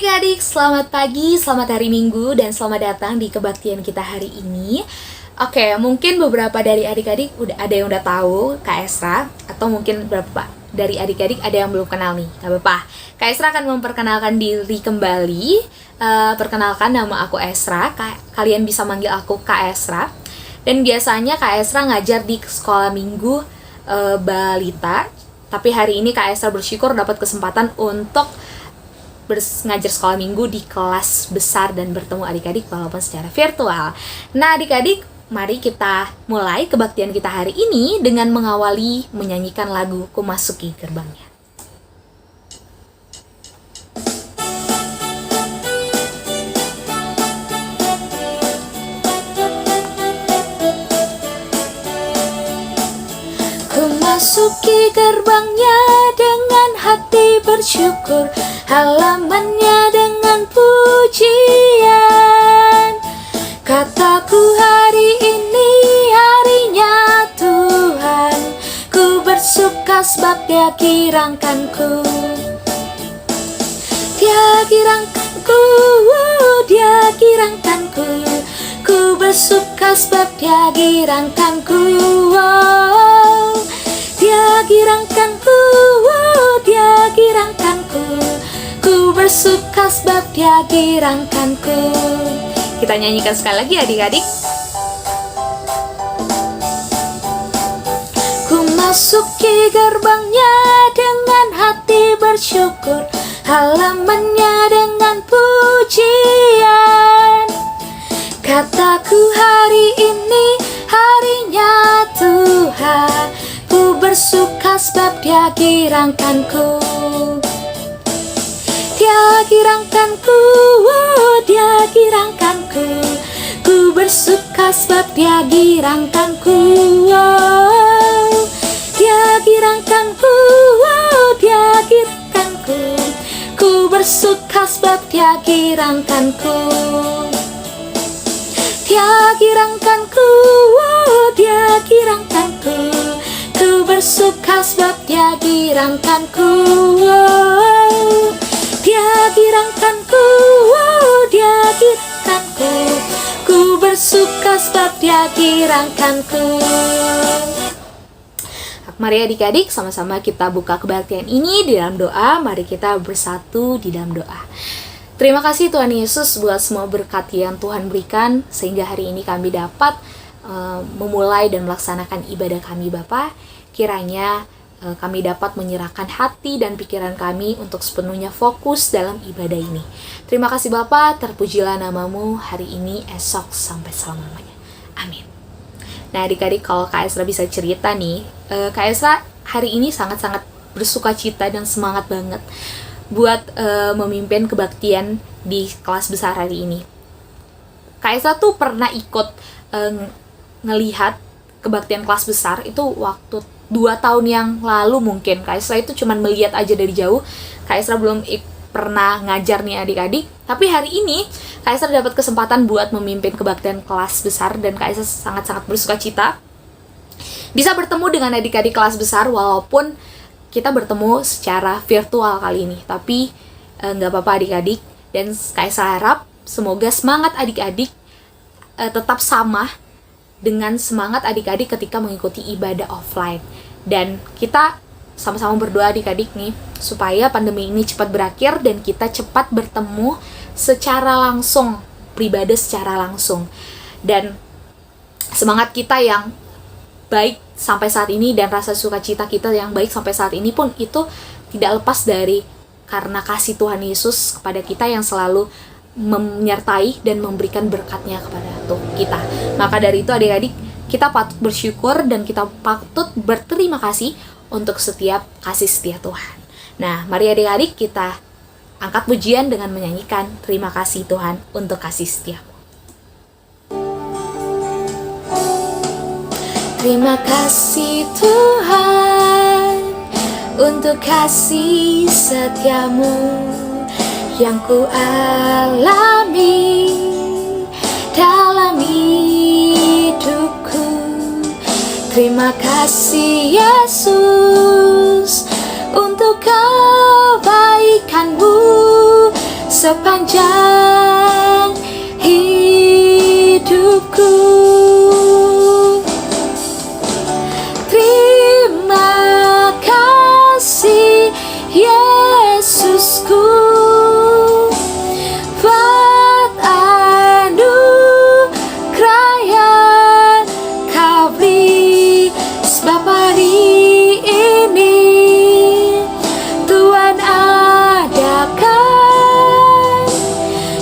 adik-adik, selamat pagi, selamat hari Minggu, dan selamat datang di kebaktian kita hari ini. Oke, mungkin beberapa dari adik-adik ada yang udah tahu Kak Esra, atau mungkin beberapa dari adik-adik ada yang belum kenal nih. Gak apa-apa, Kak Esra akan memperkenalkan diri kembali. Perkenalkan, nama aku Esra, kalian bisa manggil aku Kak Esra. Dan biasanya Kak Esra ngajar di sekolah minggu balita. Tapi hari ini Kak Esra bersyukur dapat kesempatan untuk ngajar sekolah minggu di kelas besar dan bertemu adik-adik walaupun secara virtual. Nah adik-adik, mari kita mulai kebaktian kita hari ini dengan mengawali menyanyikan lagu Ku Masuki Gerbangnya. Ku masuki gerbangnya dengan hati bersyukur, halamannya dengan pujian. Kataku hari ini harinya Tuhan, ku bersuka sebab Dia girangkanku. Dia girangkanku, Dia girangkanku, ku bersuka sebab Dia girangkanku. Dia girangkanku, Dia girangkanku, ku bersuka sebab Dia girangkanku. Kita nyanyikan sekali lagi adik-adik. Ku masuki gerbangnya dengan hati bersyukur, halamannya dengan pujian. Kataku hari ini harinya Tuhan, ku bersuka sebab Dia girangkanku. Dia girangkanku, Dia girangkanku, ku bersuka sebab Dia girangkanku. Dia girangkanku, Dia girangkanku, ku bersuka sebab Dia girangkanku. Dia girangkanku, Dia girangkanku, ku bersuka sebab Dia girangkanku. Dia girangkanku, Dia girangkanku, ku bersuka sebab Dia girangkanku. Mari adik-adik sama-sama kita buka kebaktian ini di dalam doa. Mari kita bersatu di dalam doa. Terima kasih Tuhan Yesus buat semua berkat yang Tuhan berikan sehingga hari ini kami dapat memulai dan melaksanakan ibadah kami Bapa. Kiranya kami dapat menyerahkan hati dan pikiran kami untuk sepenuhnya fokus dalam ibadah ini. Terima kasih Bapa, terpujilah namamu hari ini, esok, sampai selama-lamanya. Amin. Nah adik-adik, kalau Kak Esra bisa cerita nih, Kak Esra hari ini sangat-sangat bersuka cita dan semangat banget buat memimpin kebaktian di kelas besar hari ini. Kak Esra tuh pernah ikut ngelihat kebaktian kelas besar itu waktu 2 tahun yang lalu mungkin. Kak Esra itu cuman melihat aja dari jauh. Kak Esra belum pernah ngajar nih adik-adik. Tapi hari ini Kak Esra dapat kesempatan buat memimpin kebaktian kelas besar dan Kak Esra sangat-sangat bersuka cita bisa bertemu dengan adik-adik kelas besar walaupun kita bertemu secara virtual kali ini. Tapi nggak apa-apa adik-adik, dan Kak Esra harap semoga semangat adik-adik tetap sama dengan semangat adik-adik ketika mengikuti ibadah offline. Dan kita sama-sama berdoa adik-adik nih supaya pandemi ini cepat berakhir dan kita cepat bertemu secara langsung, beribadah secara langsung. Dan semangat kita yang baik sampai saat ini dan rasa sukacita kita yang baik sampai saat ini pun itu tidak lepas dari karena kasih Tuhan Yesus kepada kita yang selalu menyertai dan memberikan berkatnya kepada kita. Maka dari itu adik-adik, kita patut bersyukur dan kita patut berterima kasih untuk setiap kasih setia Tuhan. Nah, mari adik-adik kita angkat pujian dengan menyanyikan terima kasih Tuhan untuk kasih setia-Mu. Terima kasih Tuhan untuk kasih setia-Mu yang ku alami dalam hidupku. Terima kasih Yesus untuk kebaikan-Mu sepanjang hidupku. Terima kasih Yesusku buat anugerah yang Kau beri, sebab hari ini Tuhan adakan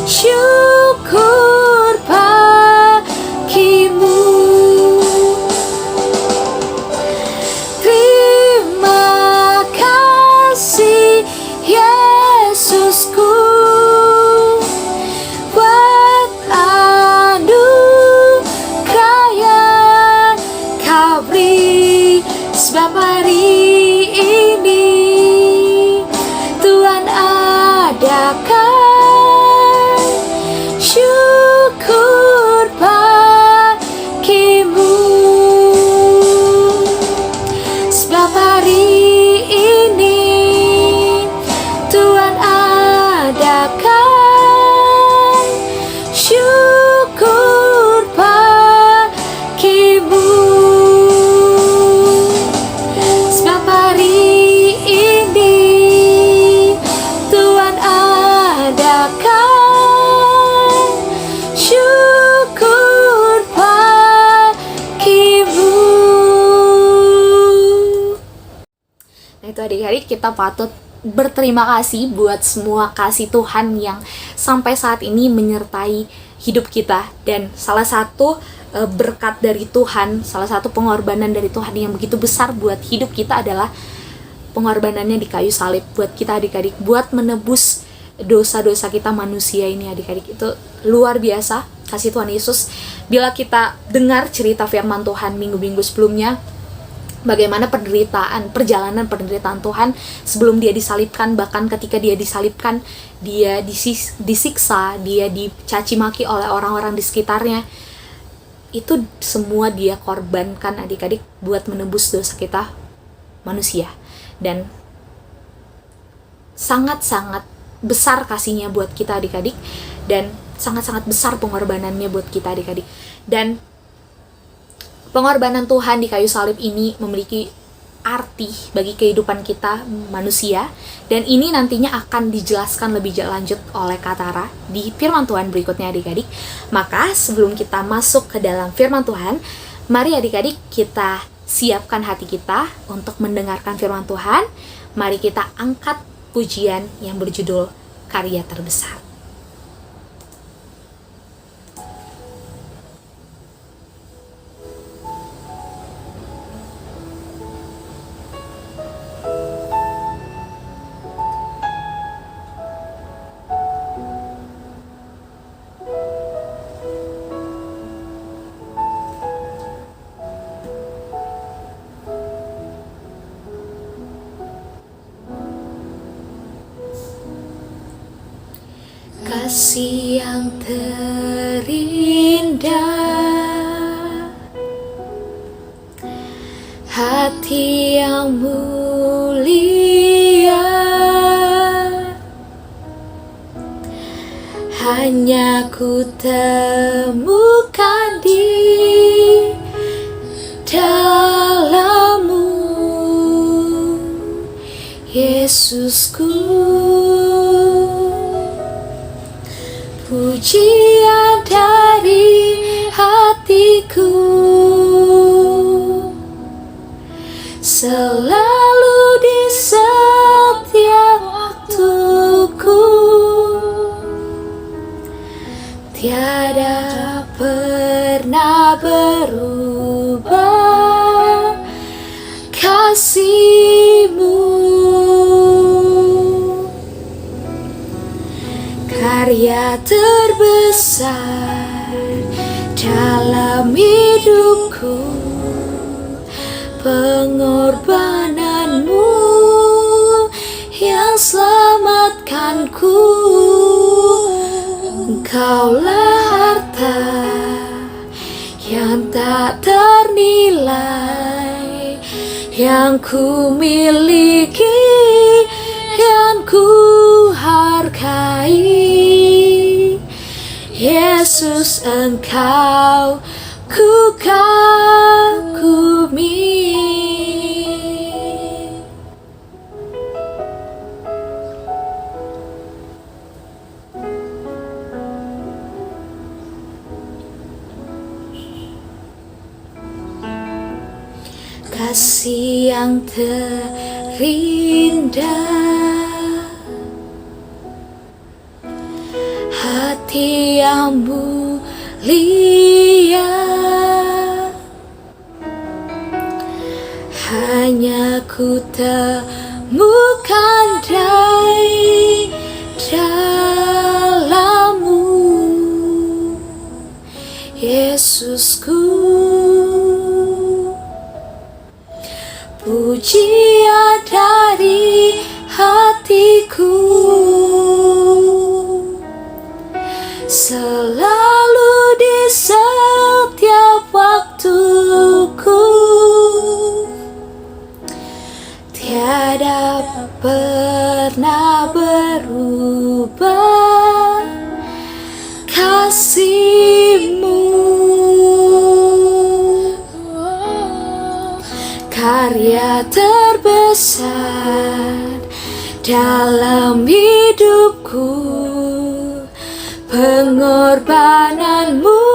syukur bagimu. Terima kasih Yesusku buat anugerah yang Kau beri, sebab hari ini Tuhan adakan syukur bagimu. Sebab hari ini Tuhan adakan syukur bagimu. Sebab hari ini Tuhan adakan syukur bagimu. Nah itu adik-adik, kita patut berterima kasih buat semua kasih Tuhan yang sampai saat ini menyertai hidup kita. Dan salah satu berkat dari Tuhan, salah satu pengorbanan dari Tuhan yang begitu besar buat hidup kita adalah pengorbanannya di kayu salib buat kita adik-adik, buat menebus dosa-dosa kita manusia ini adik-adik. Itu luar biasa kasih Tuhan Yesus. Bila kita dengar cerita firman Tuhan minggu-minggu sebelumnya, bagaimana perjalanan penderitaan Tuhan sebelum dia disalibkan, bahkan ketika dia disalibkan, dia disiksa, dia dicaci maki oleh orang-orang di sekitarnya. Itu semua dia korbankan adik-adik buat menebus dosa kita manusia. Dan sangat-sangat besar kasihnya buat kita adik-adik, dan sangat-sangat besar pengorbanannya buat kita adik-adik. Dan pengorbanan Tuhan di kayu salib ini memiliki arti bagi kehidupan kita manusia, dan ini nantinya akan dijelaskan lebih lanjut oleh Katara di firman Tuhan berikutnya adik-adik. Maka sebelum kita masuk ke dalam firman Tuhan, mari adik-adik kita siapkan hati kita untuk mendengarkan firman Tuhan. Mari kita angkat pujian yang berjudul Karya Terbesar. Kasih yang terindah, hati yang mulia, hanya ku temukan di dalam-Mu, Yesusku. Pujian dari hatiku selalu di setiap waktuku, tiada pernah berubah kasih-Mu. Karya terbesar dalam hidupku, pengorbanan-Mu yang selamatkanku. Engkaulah harta yang tak ternilai, yang ku miliki, yang ku hargai. Yesus, Engkau ku kagumi. Kasih yang terindah, hati yang mulia, hanya ku temukan dari dalam-Mu, Yesusku. Pujian dari hatiku selalu di setiap waktuku, tiada pernah berubah kasih-Mu. Karya terbesar dalam hidupku, pengorbanan-Mu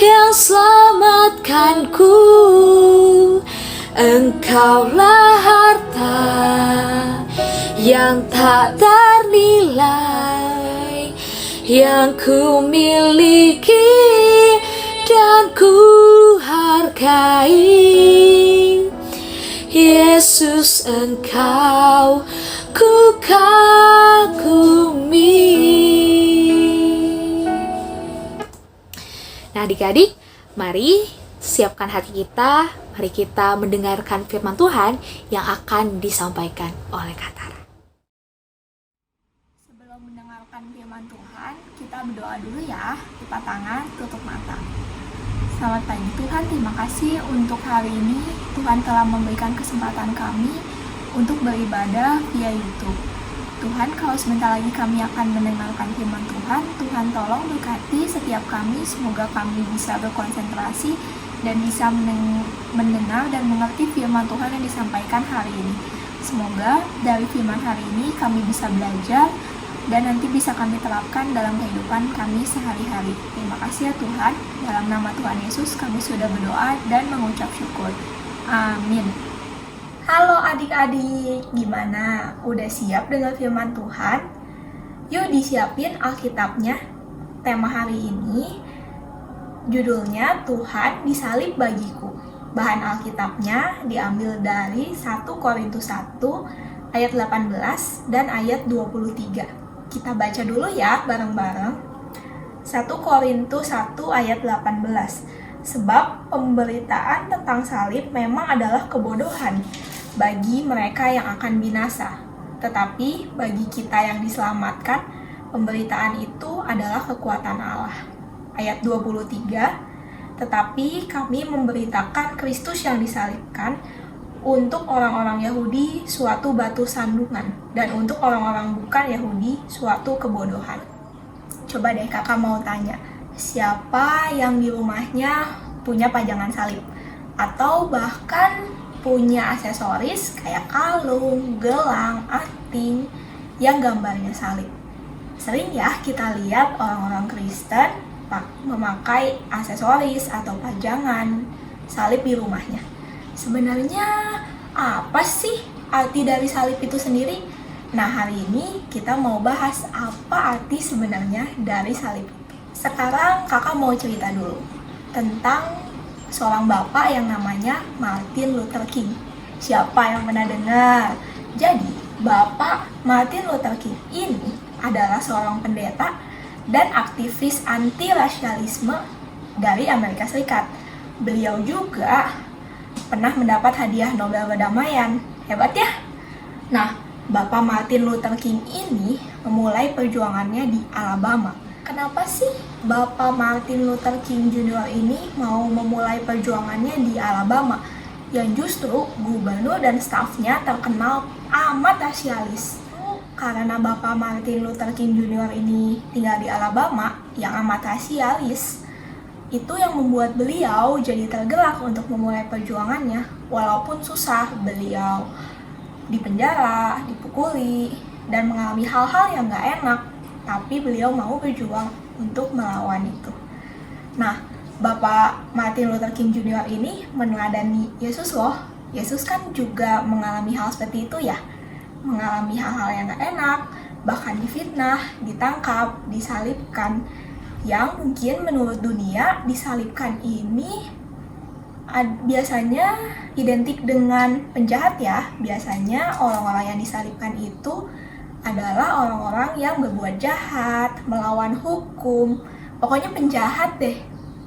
yang selamatkanku. Engkaulah harta yang tak ternilai, yang ku miliki dan ku hargai. Yesus, Engkau ku kagumi. Nah adik-adik, mari siapkan hati kita, mari kita mendengarkan firman Tuhan yang akan disampaikan oleh Kak Tara. Sebelum mendengarkan firman Tuhan, kita berdoa dulu ya. Lipat tangan, tutup mata. Selamat pagi Tuhan, terima kasih untuk hari ini. Tuhan telah memberikan kesempatan kami untuk beribadah via YouTube. Tuhan, kalau sebentar lagi kami akan mendengarkan firman Tuhan, Tuhan tolong berkati setiap kami. Semoga kami bisa berkonsentrasi dan bisa mendengar dan mengerti firman Tuhan yang disampaikan hari ini. Semoga dari firman hari ini kami bisa belajar dan nanti bisa kami terapkan dalam kehidupan kami sehari-hari. Terima kasih ya Tuhan. Dalam nama Tuhan Yesus kami sudah berdoa dan mengucap syukur. Amin. Halo adik-adik, gimana? Udah siap dengar firman Tuhan? Yuk disiapin Alkitabnya. Tema hari ini judulnya Tuhan disalib bagiku. Bahan Alkitabnya diambil dari 1 Korintus 1 ayat 18 dan ayat 23. Kita baca dulu ya bareng-bareng. 1 Korintus 1 ayat 18. Sebab pemberitaan tentang salib memang adalah kebodohan bagi mereka yang akan binasa. Tetapi bagi kita yang diselamatkan, pemberitaan itu adalah kekuatan Allah. Ayat 23. Tetapi kami memberitakan Kristus yang disalibkan, untuk orang-orang Yahudi suatu batu sandungan, dan untuk orang-orang bukan Yahudi suatu kebodohan. Coba deh kakak mau tanya, siapa yang di rumahnya punya pajangan salib? Atau bahkan punya aksesoris kayak kalung, gelang, anting yang gambarnya salib? Sering ya kita lihat orang-orang Kristen memakai aksesoris atau pajangan salib di rumahnya. Sebenarnya apa sih arti dari salib itu sendiri? Nah hari ini kita mau bahas apa arti sebenarnya dari salib itu. Sekarang kakak mau cerita dulu tentang seorang bapak yang namanya Martin Luther King. Siapa yang pernah dengar? Jadi Bapak Martin Luther King ini adalah seorang pendeta dan aktivis anti-rasialisme dari Amerika Serikat. Beliau juga pernah mendapat hadiah Nobel Perdamaian. Hebat ya? Nah, Bapak Martin Luther King ini memulai perjuangannya di Alabama. Kenapa sih Bapak Martin Luther King Jr. ini mau memulai perjuangannya di Alabama? Yang justru gubernur dan stafnya terkenal amat rasialis. Karena Bapak Martin Luther King Jr. ini tinggal di Alabama, yang amat rasialis. Itu yang membuat beliau jadi tergerak untuk memulai perjuangannya. Walaupun susah, beliau dipenjara, dipukuli, dan mengalami hal-hal yang gak enak, tapi beliau mau berjuang untuk melawan itu. Nah, Bapak Martin Luther King Jr. ini meneladani Yesus loh. Yesus kan juga mengalami hal seperti itu ya, mengalami hal-hal yang gak enak, bahkan difitnah, ditangkap, disalibkan. Yang mungkin menurut dunia disalibkan ini biasanya identik dengan penjahat ya. Biasanya orang-orang yang disalibkan itu adalah orang-orang yang berbuat jahat, melawan hukum, pokoknya penjahat deh.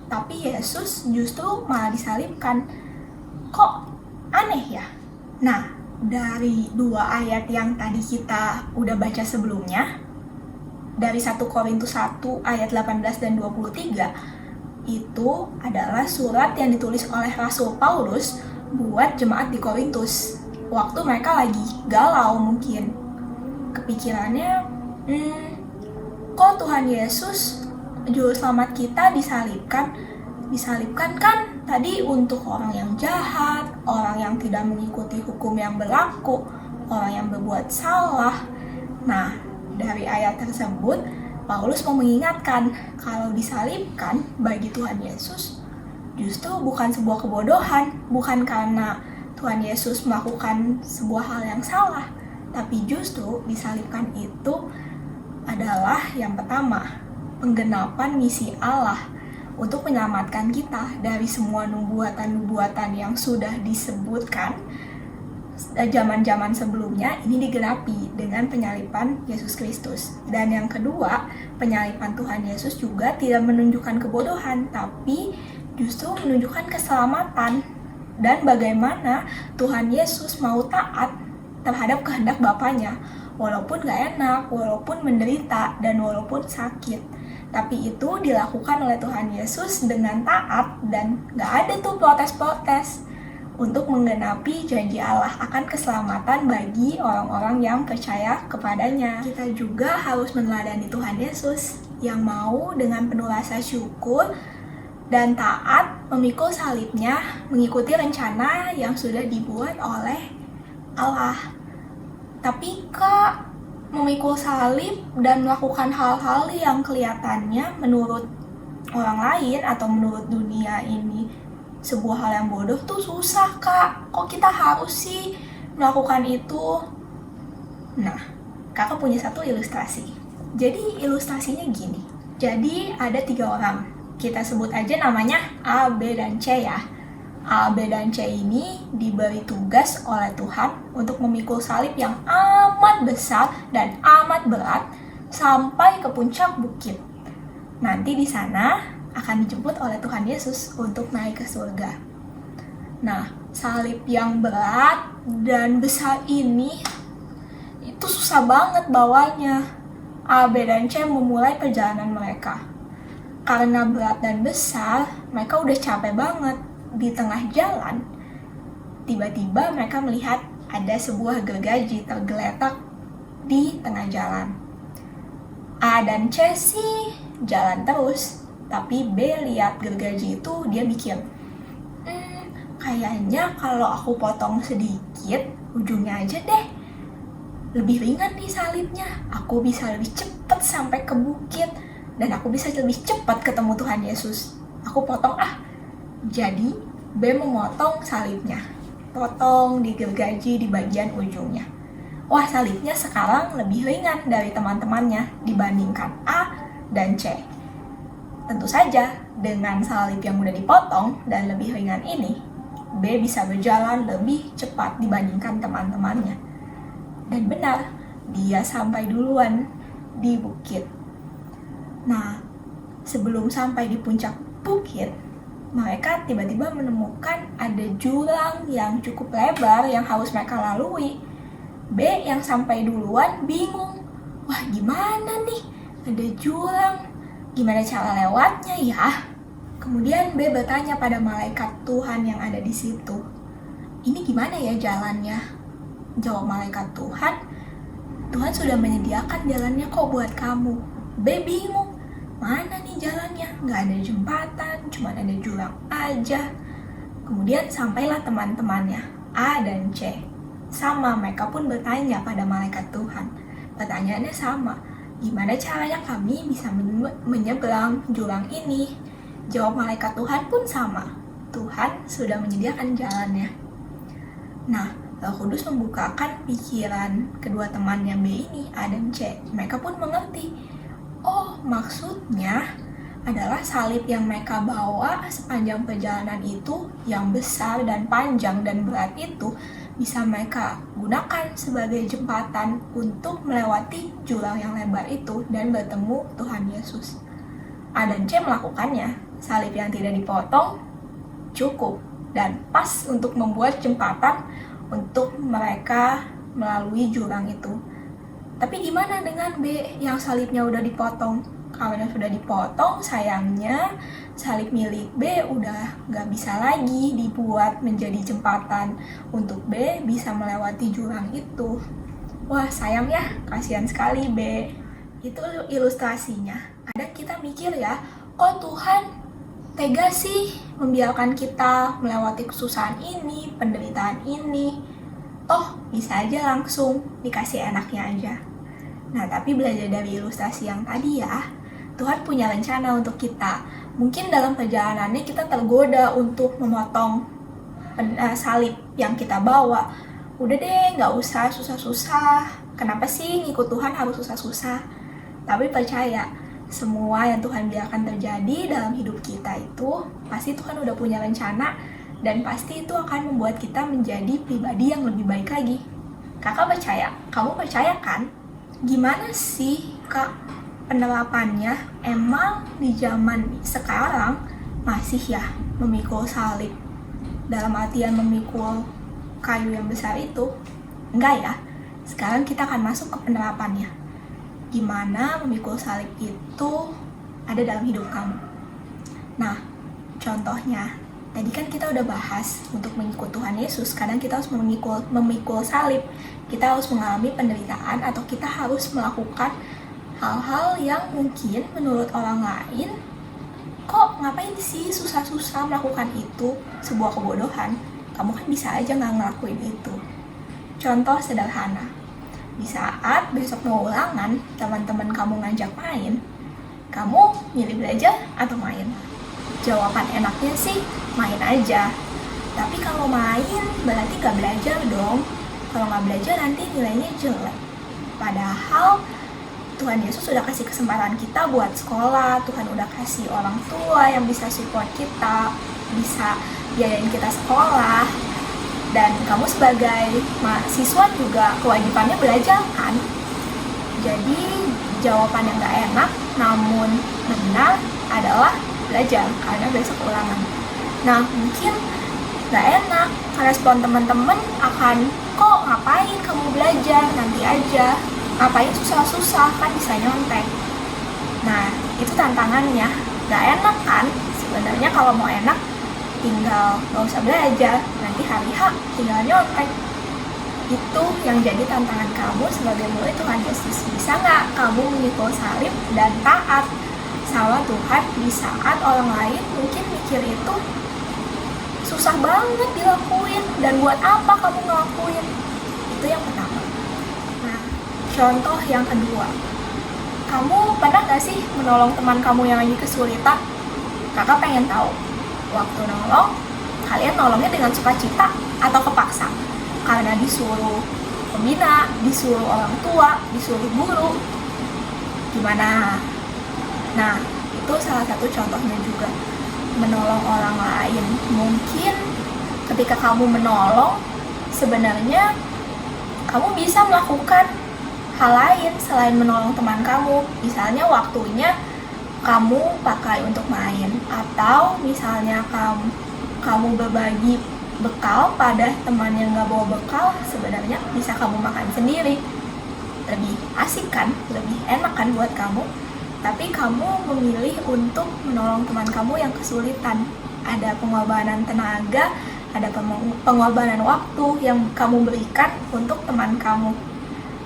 Tapi Yesus justru malah disalibkan. Kok aneh ya? Nah, dari 2 ayat yang tadi kita udah baca sebelumnya, dari 1 Korintus 1 ayat 18 dan 23, itu adalah surat yang ditulis oleh Rasul Paulus buat jemaat di Korintus. Waktu mereka lagi galau mungkin. Kepikirannya, kok Tuhan Yesus, Juru Selamat kita disalibkan? Disalibkan kan tadi untuk orang yang jahat, orang yang tidak mengikuti hukum yang berlaku, orang yang berbuat salah. Nah, dari ayat tersebut, Paulus mau mengingatkan kalau disalibkan bagi Tuhan Yesus justru bukan sebuah kebodohan, bukan karena Tuhan Yesus melakukan sebuah hal yang salah, tapi justru disalibkan itu adalah yang pertama, penggenapan misi Allah untuk menyelamatkan kita dari semua nubuatan-nubuatan yang sudah disebutkan zaman-zaman sebelumnya. Ini digenapi dengan penyaliban Yesus Kristus. Dan yang kedua, penyaliban Tuhan Yesus juga tidak menunjukkan kebodohan, tapi justru menunjukkan keselamatan dan bagaimana Tuhan Yesus mau taat terhadap kehendak Bapaknya, walaupun gak enak, walaupun menderita, dan walaupun sakit. Tapi itu dilakukan oleh Tuhan Yesus dengan taat dan gak ada tuh protes-protes untuk menggenapi janji Allah akan keselamatan bagi orang-orang yang percaya kepadanya. Kita juga harus meneladani Tuhan Yesus yang mau dengan penuh rasa syukur dan taat memikul salibnya, mengikuti rencana yang sudah dibuat oleh Allah. Tapi Kak, memikul salib dan melakukan hal-hal yang kelihatannya menurut orang lain atau menurut dunia ini sebuah hal yang bodoh tuh susah Kak. Kok kita harus sih melakukan itu? Nah, Kakak punya satu ilustrasi. Jadi ilustrasinya gini. Jadi ada 3 orang. Kita sebut aja namanya A, B, dan C ya. A, B, dan C ini diberi tugas oleh Tuhan untuk memikul salib yang amat besar dan amat berat sampai ke puncak bukit. Nanti di sana akan dijemput oleh Tuhan Yesus untuk naik ke surga. Nah, salib yang berat dan besar ini itu susah banget bawanya. A, B, dan C memulai perjalanan mereka. Karena berat dan besar, mereka udah capek banget. Di tengah jalan, tiba-tiba mereka melihat ada sebuah gergaji tergeletak di tengah jalan. A dan C sih jalan terus, tapi B lihat gergaji itu, dia mikir, kayaknya kalau aku potong sedikit ujungnya aja deh, lebih ringan nih salibnya, aku bisa lebih cepat sampai ke bukit, dan aku bisa lebih cepat ketemu Tuhan Yesus. Aku potong Jadi B memotong salibnya, potong di gergaji di bagian ujungnya. Wah, salibnya sekarang lebih ringan dari teman-temannya dibandingkan A dan C. Tentu saja, dengan salib yang mudah dipotong dan lebih ringan ini, B bisa berjalan lebih cepat dibandingkan teman-temannya. Dan benar, dia sampai duluan di bukit. Nah, sebelum sampai di puncak bukit, mereka tiba-tiba menemukan ada jurang yang cukup lebar yang harus mereka lalui. B yang sampai duluan bingung. Wah, gimana nih? Ada jurang. Gimana cara lewatnya ya? Kemudian B bertanya pada malaikat Tuhan yang ada di situ. Ini gimana ya jalannya? Jawab malaikat Tuhan, Tuhan sudah menyediakan jalannya kok buat kamu. B bingung. mana nih jalannya? Nggak ada jembatan, cuma ada jurang aja. Kemudian sampailah teman-temannya, A dan C. Sama, mereka pun bertanya pada malaikat Tuhan. Pertanyaannya sama, gimana caranya kami bisa menyeberang jurang ini? Jawab malaikat Tuhan pun sama, Tuhan sudah menyediakan jalannya. Nah, Roh Kudus membukakan pikiran kedua temannya B ini, A dan C. Mereka pun mengerti, oh maksudnya adalah salib yang mereka bawa sepanjang perjalanan itu, yang besar dan panjang dan berat itu, bisa mereka gunakan sebagai jembatan untuk melewati jurang yang lebar itu dan bertemu Tuhan Yesus. A dan C melakukannya. Salib yang tidak dipotong cukup dan pas untuk membuat jembatan untuk mereka melalui jurang itu. Tapi gimana dengan B yang salibnya udah dipotong? Kalau yang sudah dipotong, sayangnya salib milik B udah gak bisa lagi dibuat menjadi jembatan untuk B bisa melewati jurang itu. Wah, sayang ya, kasihan sekali B. Itu ilustrasinya. Kadang kita mikir ya, kok Tuhan tega sih membiarkan kita melewati kesusahan ini, penderitaan ini. Toh bisa aja langsung dikasih enaknya aja. Nah, tapi belajar dari ilustrasi yang tadi ya, Tuhan punya rencana untuk kita. Mungkin dalam perjalanannya kita tergoda untuk memotong salib yang kita bawa. Udah deh, gak usah susah-susah. Kenapa sih ngikut Tuhan harus susah-susah? Tapi percaya, semua yang Tuhan biarkan terjadi dalam hidup kita itu pasti Tuhan udah punya rencana dan pasti itu akan membuat kita menjadi pribadi yang lebih baik lagi. Kakak percaya, kamu percaya kan? Gimana sih Kak penerapannya? Emang di zaman sekarang masih ya memikul salib? Dalam artian memikul kayu yang besar itu? Enggak ya, sekarang kita akan masuk ke penerapannya. Gimana memikul salib itu ada dalam hidup kamu. Nah, contohnya, tadi kan kita udah bahas untuk mengikut Tuhan Yesus, kadang kita harus memikul salib. Kita harus mengalami penderitaan atau kita harus melakukan hal-hal yang mungkin menurut orang lain, kok ngapain sih susah-susah melakukan itu, sebuah kebodohan. Kamu kan bisa aja nggak ngelakuin itu. Contoh sederhana, di saat besok mau ulangan, teman-teman kamu ngajak main, kamu milih belajar atau main? Jawaban enaknya sih main aja. Tapi kalau main berarti gak belajar dong. Kalau gak belajar nanti nilainya jelek. Padahal Tuhan Yesus sudah kasih kesempatan kita buat sekolah. Tuhan udah kasih orang tua yang bisa support kita, bisa biayain kita sekolah. Dan kamu sebagai mahasiswa juga kewajibannya belajar kan? Jadi jawaban yang gak enak namun benar adalah belajar karena besok ulangan. Nah, mungkin gak enak respon teman-teman akan, kok ngapain kamu belajar, nanti aja, ngapain susah-susah, kan bisa nyontek. Nah, itu tantangannya. Gak enak kan? Sebenarnya kalau mau enak tinggal gak usah belajar, nanti hari H tinggal nyontek. Itu yang jadi tantangan kamu sebagai murid Tuhan Yesus. Bisa gak kamu memikul salib dan taat sama Tuhan di saat orang lain mungkin mikir itu susah banget dilakuin, dan buat apa kamu ngelakuin? Itu yang pertama. Nah, contoh yang kedua, kamu pernah gak sih menolong teman kamu yang lagi kesulitan? Kakak pengen tahu, waktu nolong, kalian nolongnya dengan sukacita atau kepaksa? Karena disuruh pembina, disuruh orang tua, disuruh guru. Gimana? Nah, itu salah satu contohnya juga. Menolong orang lain. Mungkin ketika kamu menolong, sebenarnya kamu bisa melakukan hal lain selain menolong teman kamu. Misalnya waktunya kamu pakai untuk main, atau misalnya kamu berbagi bekal pada teman yang gak bawa bekal, sebenarnya bisa kamu makan sendiri. Lebih asik kan, lebih enak kan buat kamu. Tapi kamu memilih untuk menolong teman kamu yang kesulitan. Ada pengorbanan tenaga, ada pengorbanan waktu yang kamu berikan untuk teman kamu.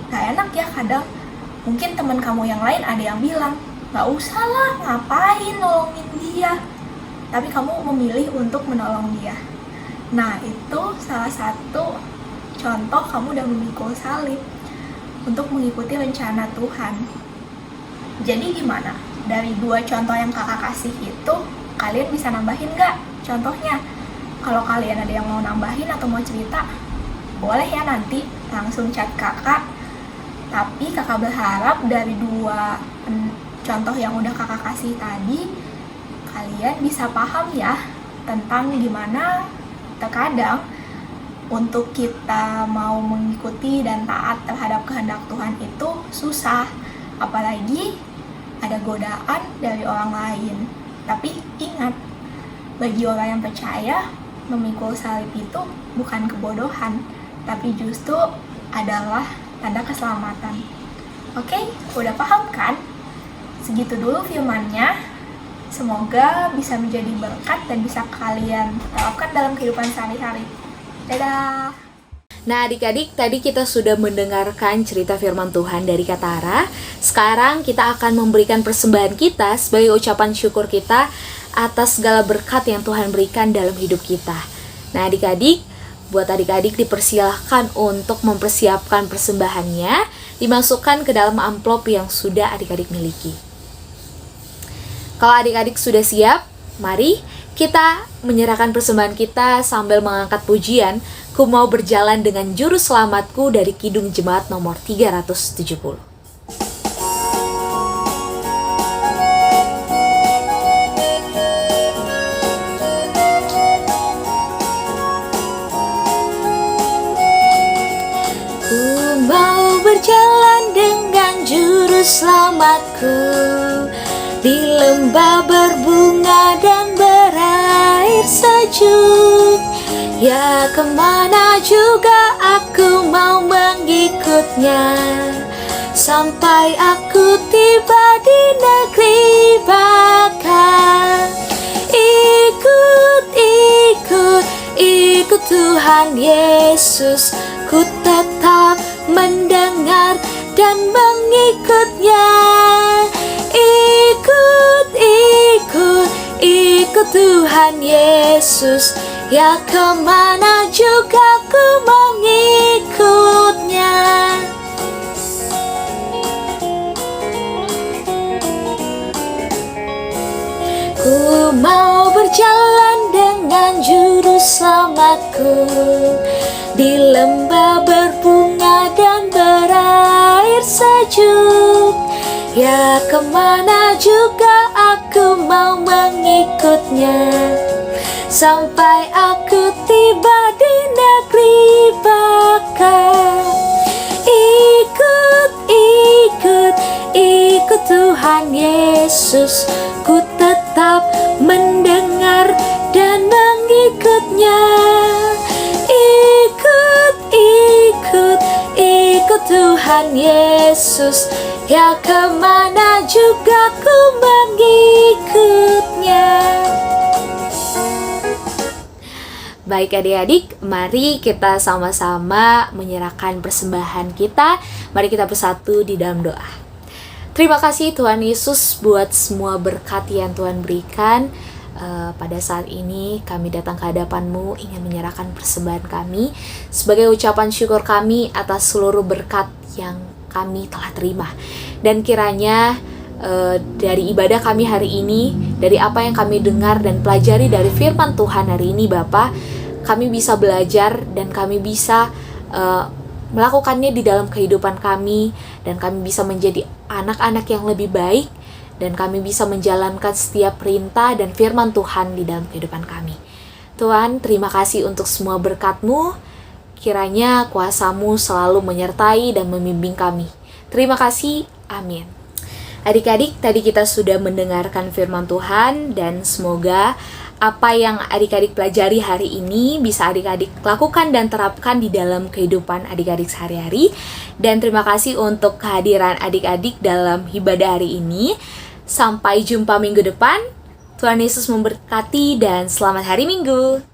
Gak enak ya kadang. Mungkin teman kamu yang lain ada yang bilang, nggak usah lah, ngapain nolongin dia. Tapi kamu memilih untuk menolong dia. Nah, itu salah satu contoh kamu udah memikul salib untuk mengikuti rencana Tuhan. Jadi gimana? Dari 2 contoh yang kakak kasih itu, kalian bisa nambahin nggak contohnya? Kalau kalian ada yang mau nambahin atau mau cerita, boleh ya nanti langsung chat kakak. Tapi kakak berharap dari 2 contoh yang udah kakak kasih tadi, kalian bisa paham ya tentang gimana terkadang untuk kita mau mengikuti dan taat terhadap kehendak Tuhan itu susah. Apalagi ada godaan dari orang lain. Tapi ingat, bagi orang yang percaya, memikul salib itu bukan kebodohan, tapi justru adalah tanda keselamatan. Oke, udah paham kan? Segitu dulu firmannya. Semoga bisa menjadi berkat dan bisa kalian terapkan dalam kehidupan sehari-hari. Dadah! Nah adik-adik, tadi kita sudah mendengarkan cerita firman Tuhan dari Kak Tara. Sekarang kita akan memberikan persembahan kita sebagai ucapan syukur kita atas segala berkat yang Tuhan berikan dalam hidup kita. Nah adik-adik, buat adik-adik dipersilahkan untuk mempersiapkan persembahannya, dimasukkan ke dalam amplop yang sudah adik-adik miliki. Kalau adik-adik sudah siap, mari kita menyerahkan persembahan kita sambil mengangkat pujian, Ku mau berjalan dengan juru selamatku dari Kidung Jemaat nomor 370. Ku mau berjalan dengan juru selamatku di lembah berbunga dan berair sejuk. Ya kemana juga aku mau mengikutnya, sampai aku tiba di negeri baka. Ikut Tuhan Yesus, ku tetap mendengar dan mengikutnya. Ikut Tuhan Yesus, ya kemana juga ku mengikutnya. Ku mau berjalan dengan juru selamatku di lembah berbunga dan berair sejuk. Ya kemana juga aku mau mengikutnya, sampai aku tiba di negeri baka. Ikut Tuhan Yesus, ku tetap mendengar dan mengikutnya. Ikut Tuhan Yesus, ya kemana juga ku mengikutnya. Baik adik-adik, mari kita sama-sama menyerahkan persembahan kita. Mari kita bersatu di dalam doa. Terima kasih Tuhan Yesus buat semua berkat yang Tuhan berikan. Pada saat ini kami datang ke hadapan-Mu ingin menyerahkan persembahan kami sebagai ucapan syukur kami atas seluruh berkat yang kami telah terima. Dan kiranya dari ibadah kami hari ini, dari apa yang kami dengar dan pelajari dari firman Tuhan hari ini Bapa, kami bisa belajar dan kami bisa melakukannya di dalam kehidupan kami, dan kami bisa menjadi anak-anak yang lebih baik, dan kami bisa menjalankan setiap perintah dan firman Tuhan di dalam kehidupan kami. Tuhan, terima kasih untuk semua berkat-Mu. Kiranya kuasa-Mu selalu menyertai dan membimbing kami. Terima kasih. Amin. Adik-adik, tadi kita sudah mendengarkan firman Tuhan, dan semoga apa yang adik-adik pelajari hari ini bisa adik-adik lakukan dan terapkan di dalam kehidupan adik-adik sehari-hari. Dan terima kasih untuk kehadiran adik-adik dalam ibadah hari ini. Sampai jumpa minggu depan. Tuhan Yesus memberkati dan selamat hari Minggu.